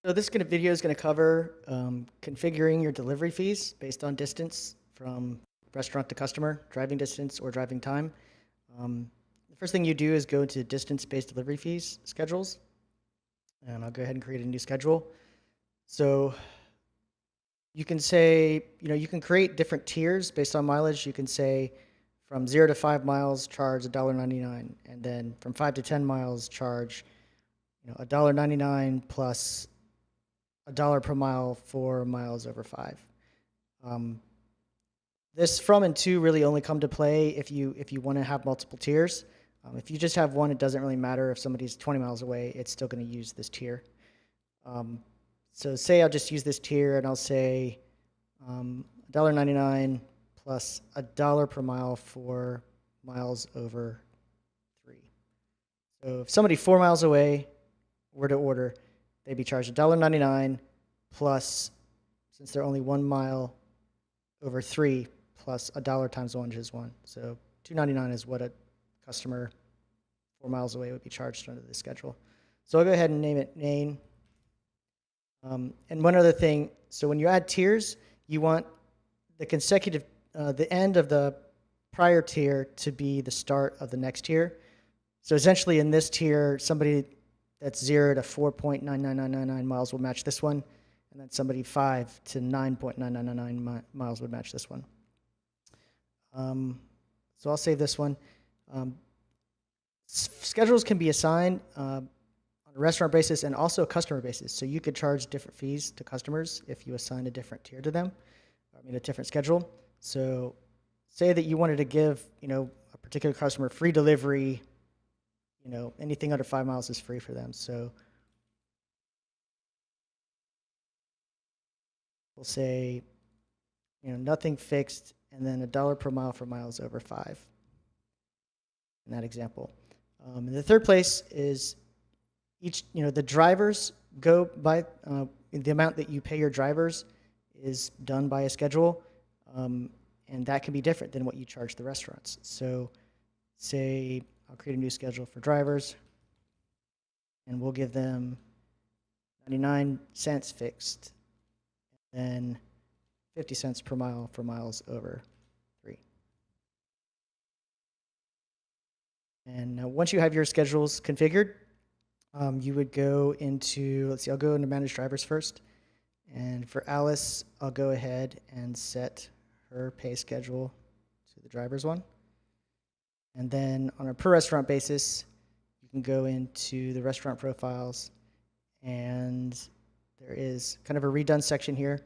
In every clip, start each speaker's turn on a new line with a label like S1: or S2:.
S1: So this video is going to cover configuring your delivery fees based on distance from restaurant to customer, driving distance or driving time. The first thing you do is go to distance-based delivery fees schedules, and I'll go ahead and create a new schedule. So you can say, you can create different tiers based on mileage. You can say from 0 to 5 miles, charge $1.99, and then from 5 to 10 miles, charge $1.99 plus $1 per mile for miles over 5. This from and to really only come to play if you want to have multiple tiers. If you just have one, it doesn't really matter. If somebody's 20 miles away, it's still going to use this tier. So say I'll just use this tier and I'll say $1.99 plus $1 per mile for miles over 3. So if somebody 4 miles away were to order, they'd be charged $1.99 plus, since they're only 1 mile over 3, plus $1 times 1 is 1. So $2.99 is what a customer 4 miles away would be charged under this schedule. So I'll go ahead and name it Main. And one other thing, so when you add tiers, you want the consecutive, the end of the prior tier to be the start of the next tier. So essentially in this tier, somebody that's 0 to 4.99999 miles will match this one, and then somebody 5 to 9.9999 miles would match this one. So I'll save this one. Schedules can be assigned on a restaurant basis and also a customer basis. So you could charge different fees to customers if you assign a different tier to them, a different schedule. So say that you wanted to give, a particular customer free delivery, anything under 5 miles is free for them. So we'll say, nothing fixed, and then $1 per mile for miles over 5 in that example. And the third place is the drivers go by, the amount that you pay your drivers is done by a schedule, and that can be different than what you charge the restaurants. So say I'll create a new schedule for drivers, and we'll give them 99 cents fixed, and then 50 cents per mile for miles over 3. And now once you have your schedules configured, you would go into, let's see, I'll go into Manage Drivers first. And for Alice, I'll go ahead and set her pay schedule to the drivers one. And then on a per restaurant basis, you can go into the restaurant profiles, and there is kind of a redone section here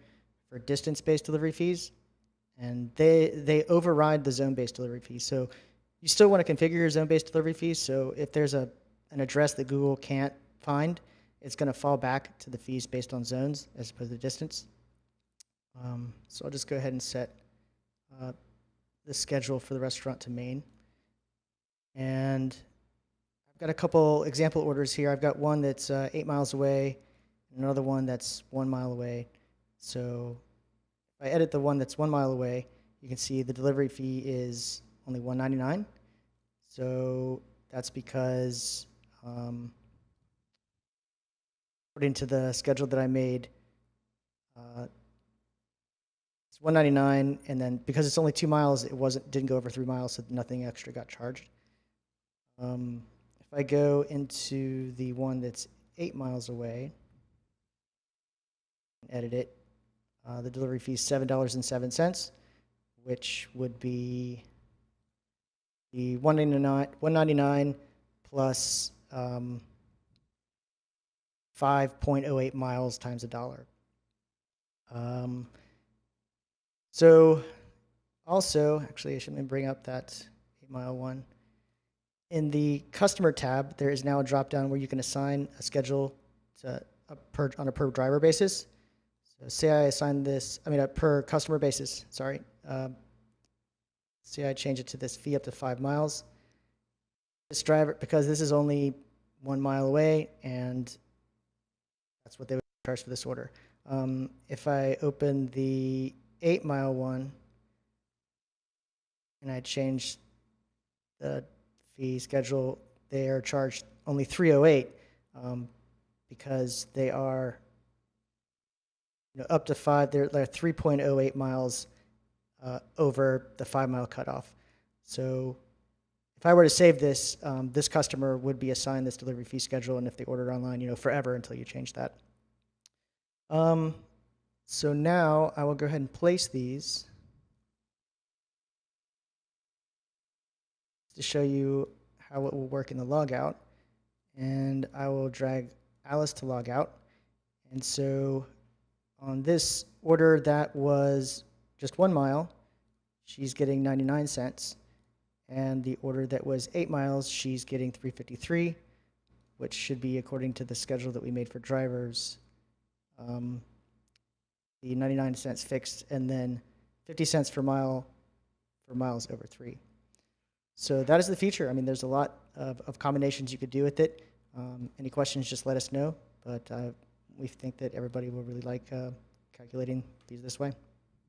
S1: for distance-based delivery fees, and they override the zone-based delivery fees. So you still want to configure your zone-based delivery fees. So if there's an address that Google can't find, it's going to fall back to the fees based on zones as opposed to distance. So I'll just go ahead and set the schedule for the restaurant to Main. And I've got a couple example orders here. I've got one that's 8 miles away, and another one that's 1 mile away. So if I edit the one that's 1 mile away, you can see the delivery fee is only $1.99. So that's because according to the schedule that I made, it's $1.99, and then because it's only 2 miles, it didn't go over 3 miles, so nothing extra got charged. If I go into the one that's 8 miles away and edit it, the delivery fee is $7.07, which would be the $1.99 plus 5.08 miles times $1. So also, actually, I shouldn't bring up that 8-mile one. In the customer tab, there is now a drop-down where you can assign a schedule on a per driver basis. So say I assign this, a per customer basis, sorry. Say I change it to this fee up to 5 miles. This driver, because this is only 1 mile away, and that's what they would charge for this order. If I open the 8-mile one, and I change the fee schedule, they are charged only $3.08 because they are up to 5, they're 3.08 miles over the 5-mile cutoff. So if I were to save this, this customer would be assigned this delivery fee schedule, and if they ordered online, forever until you change that. So now I will go ahead and place these to show you how it will work in the logout. And I will drag Alice to log out. And so on this order that was just 1 mile, she's getting 99 cents. And the order that was 8 miles, she's getting $3.53, which should be according to the schedule that we made for drivers. The 99 cents fixed, and then 50 cents per mile for miles over 3. So that is the feature. I mean, there's a lot of combinations you could do with it. Any questions, just let us know. But we think that everybody will really like calculating these this way.